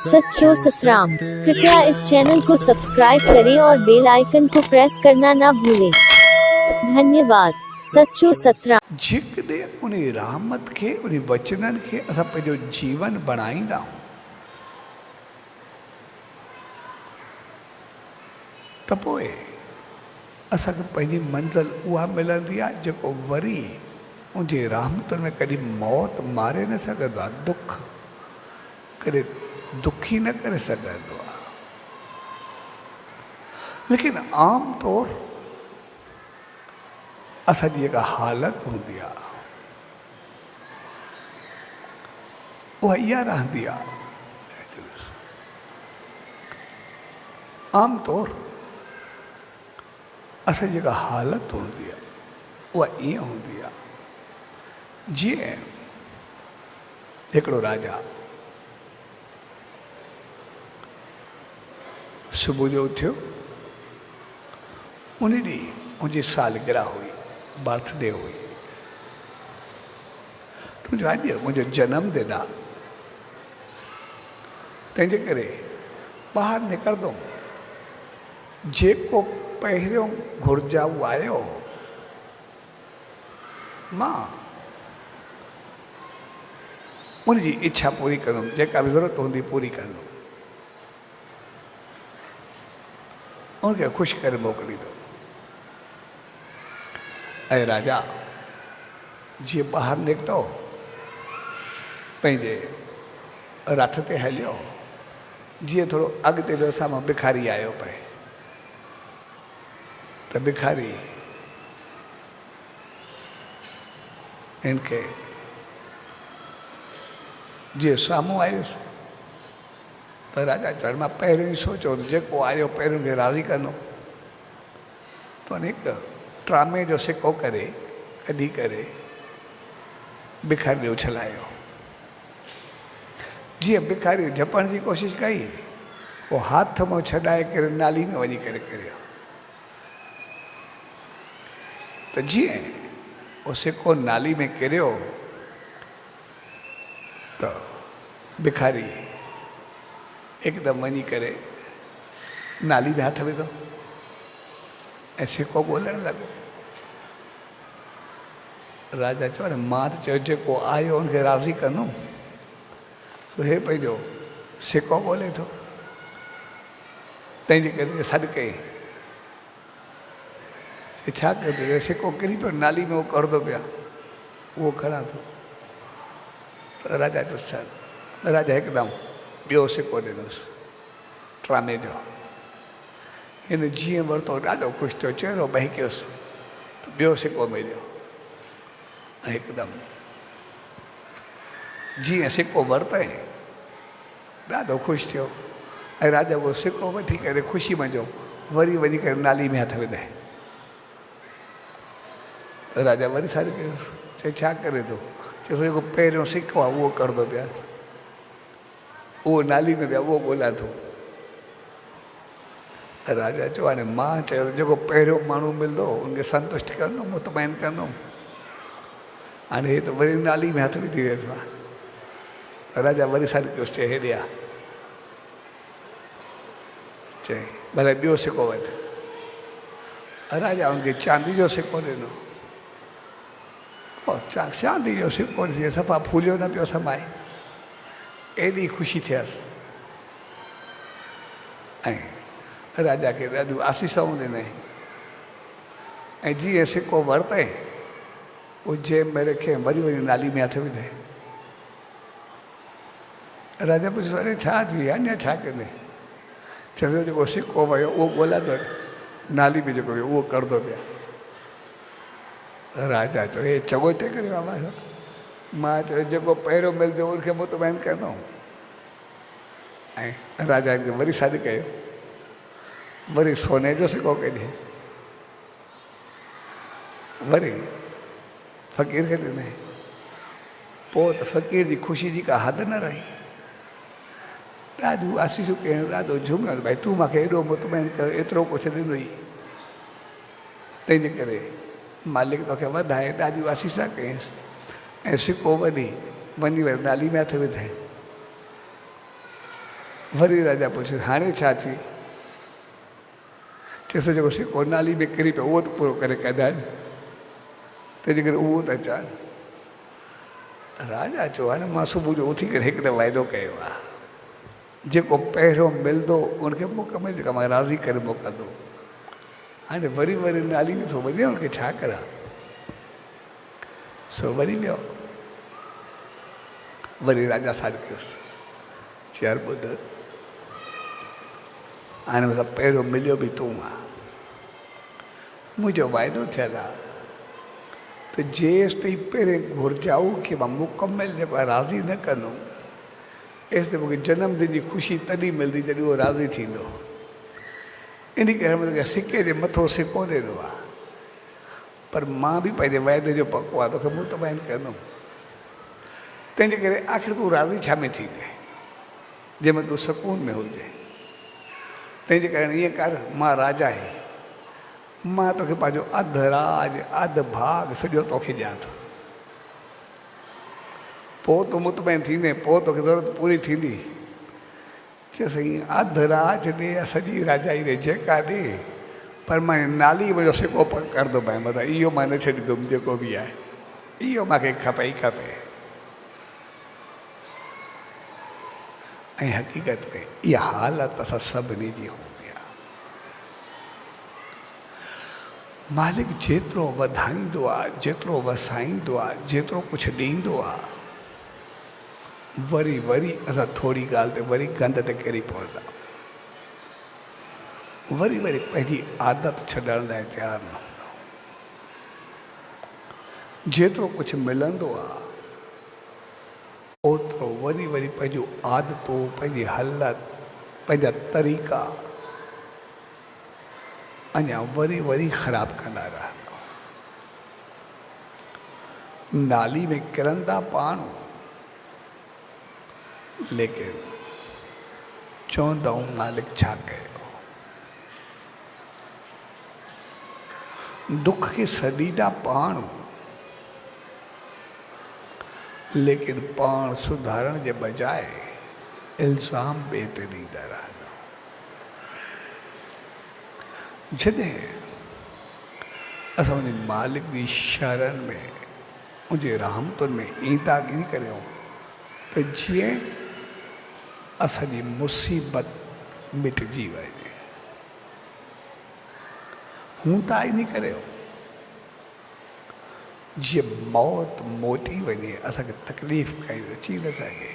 सच्चो सतराम। कृपया इस चैनल को सब्सक्राइब करें और बेल आइकन को प्रेस करना ना भूलें। धन्यवाद। सच्चो सतराम। जेकॾहिं उन रहमत खे उन वचननि खे असां पंहिंजो जीवन बणाईंदा आहियूं त पोइ असांखे पंहिंजी मंज़िल उहा मिलंदी आहे जेको वरी उनजे रहमतुनि में कॾहिं मौत मारे न सघंदो आहे, दुख कॾहिं दुखी न करे सघंदो आहे। लेकिन आम तौर असांजी जेका हालत हूंदी आहे उहा इहा रहंदी आहे। आम तौर असांजी जेका हालत हूंदी आहे उहा ईअं हूंदी आहे जीअं हिकिड़ो राजा सुबुह जो उथियो, उन ॾींहुं उनजी सालगिरह हुई, बर्थडे हुई। तुंहिंजो अॼु मुंहिंजो जनमदिन आहे, तंहिंजे करे ॿाहिरि निकिरंदुमि, जेको पहिरियों घुर्जाऊ आयो मां उनजी इच्छा पूरी कंदुमि, जेका बि ज़रूरत हूंदी पूरी कंदुमि, उनखे ख़ुशि करे मोकिलींदुमि। ऐं राजा जीअं ॿाहिरि निकितो, पंहिंजे रथ ते हलियो, जीअं थोरो अॻिते जो साम्हूं भिखारी आयो पए त भिखारी हिनखे जीअं साम्हूं आयुसि त राजा चवण मां पहिरियों ई सोचियो जेको आयो पहिरियों खे राज़ी कंदो, त हिकु ट्रामे जो सिको करे कढी करे भिखारी ॾे उछलायो। जीअं भिखारी झपण जी कोशिशि कई, पोइ हथ मां छॾाए करे नाली में वञी करे किरियो। त जीअं उहो सिको नाली में किरियो त भिखारी हिकदमि वञी करे नाली में हथ विधो ऐं सिको ॻोल्हण लॻो। राजा चवण मां त चयो जेको आयो हुनखे राज़ी कंदुमि, सो हे पंहिंजो सिको ॻोल्हे थो, तंहिंजे करे सॾु कई। छा कयो, सिको किरी पियो नाली में, उहो करंदो पिया, उहो खणा थो। त राजा चयो छा, राजा हिकदमि ॿियो सिको ॾिनोसि ट्रामे जो। हिन जीअं वरितो ॾाढो ख़ुशि थियो, चहिरो बहकियोसि त ॿियो सिको मिलियो ऐं हिकदमि जीअं सिको वरितई ॾाढो ख़ुशि थियो। ऐं राजा उहो सिको वठी करे ख़ुशी मंझो वरी वञी करे नाली में हथ विधाए। त राजा वरी साॾु कयोसि, चए छा करे थो, चए जेको पहिरियों सिको आहे उहो करंदो पिया, उहो नाली में पिया, उहो ॻोल्हा थो। राजा चयो हाणे मां चयो जेको पहिरियों माण्हू मिलंदो उनखे संतुष्ट कंदुमि, मुतमइन कंदुमि, हाणे हे त वरी नाली में हथ विझी वेठो आहे। राजा वरी साॾु कयोसि, चए हेॾे आ, चई भले ॿियो सिको वठ। राजा उनखे चांदी जो सिको ॾिनो। चांदी जो सिको ॾिसी सफ़ा फूलियो न पियो समाए, एॾी ख़ुशी थियसि। ऐं राजा खे ॾाढियूं आसीसूं ॾिनई। ऐं जीअं सिको वरितई, उहो जेब में रखे वरी वरी नाली में हथ विधे। राजा पुछियो अरे छा थी, अञा छा कंदे, चयो जेको सिको वियो उहो ॻोल्हा थो, नाली में जेको वियो उहो करंदो पिया। राजा चयो हे चङो थिए करे मां चयो जेको पहिरियों मिलंदो उनखे मुतमइन कंदुमि। ऐं राजा खे वरी साॾु कयो, वरी सोने जो सिको कढी वरी फ़क़ीर खे ॾिनई। पोइ त फ़क़ीर जी ख़ुशी जी का हद न रही, ॾाढियूं आसीसूं कयूं, ॾाढो झुमियो, भई तूं मूंखे एॾो मुतमइन कयो, एतिरो कुझु ॾिनो ई, तंहिंजे करे मालिक तोखे वधाए, ॾाढियूं आसीसा कयईंसि। ऐं सिको वधी वञी वरी नाली में हथ विधाए। वरी राजा पुछे हाणे छा थी? चएसि जेको सिको नाली में किरी पियो उहो त पूरो करे कढाए, तंहिंजे करे उहो त अचां। राजा चयो हाणे मां सुबुह जो उथी करे हिकु त वाइदो कयो आहे, जेको पहिरियों मिलंदो उनखे मुकमल जेका मां राज़ी करे मोकिलंदो। हाणे वरी वरी नाली में थो वञे, उनखे छा करां? सो वरी वियो, वरी राजा सां कयोसि, चयार ॿुध हाणे मतिलबु पहिरियों मिलियो बि तूं आहे, मुंहिंजो वाइदो थियलु आहे त जेसि ताईं पहिरें घुरिजाऊ की मां मुकमल जेको आहे राज़ी न कंदुमि, एसि ताईं मूंखे जनमदिन जी ख़ुशी तॾहिं मिलंदी जॾहिं उहो राज़ी थींदो। इन करे मतिलबु सिके जे मथो सिको ॾिनो आहे, पर मां बि पंहिंजे वाइदे जो पको आहे, तोखे मुतमइन कंदुमि। तंहिंजे करे आख़िर तूं राज़ी छा में थींदे जंहिंमें तूं सुकून में हुजे। तंहिंजे करे ईअं कर, मां राजा आहे, मां तोखे पंहिंजो अधु राज अधु भाग सॼो तोखे ॾियां थो, पोइ तूं मुतमइन थींदे, पोइ तोखे ज़रूरत पूरी थींदी। चएसि ईअं अधु राज ॾे सॼी राजाई ॾे जेका ॾे, पर मां नाली मुंहिंजो सिको करंदो पाए, मतिलबु इहो मां न छॾींदुमि, जेको बि आहे इहो मूंखे खपे ई खपे। ऐं हक़ीक़त में इहा हालत असां सभिनी जी हूंदी आहे। मालिक जेतिरो वधाईंदो आहे, जेतिरो वसाईंदो आहे, जेतिरो कुझु ॾींदो आहे, वरी वरी असां थोरी ॻाल्हि ते वरी गंद ते किरी पवंदा, वरी वरी पंहिंजी आदत छॾण लाइ तयारु न हूंदा। जेतिरो कुझु मिलंदो आहे ओतिरो वरी वरी पंहिंजूं आदतूं, पंहिंजी हालत, पंहिंजा तरीक़ा अञा वरी वरी ख़राबु कंदा रहंदा। नाली में किरंदा पाण, लेकिन चवंदा मालिक छा कयो, दुख खे सॾींदा पाण, लेकिन पाण सुधारण जे बजाय इल्ज़ाम ॿिए ते ॾींदा रहंदा। जॾहिं असां उन मालिक जी शरण में, उनजे रहमतुनि में ईंदा इन करियूं त जीअं असांजी मुसीबत मिटिजी वञे। हूं था इन करे जीअं मौत मोटी वञे, असांखे तकलीफ़ काई अची न सघे।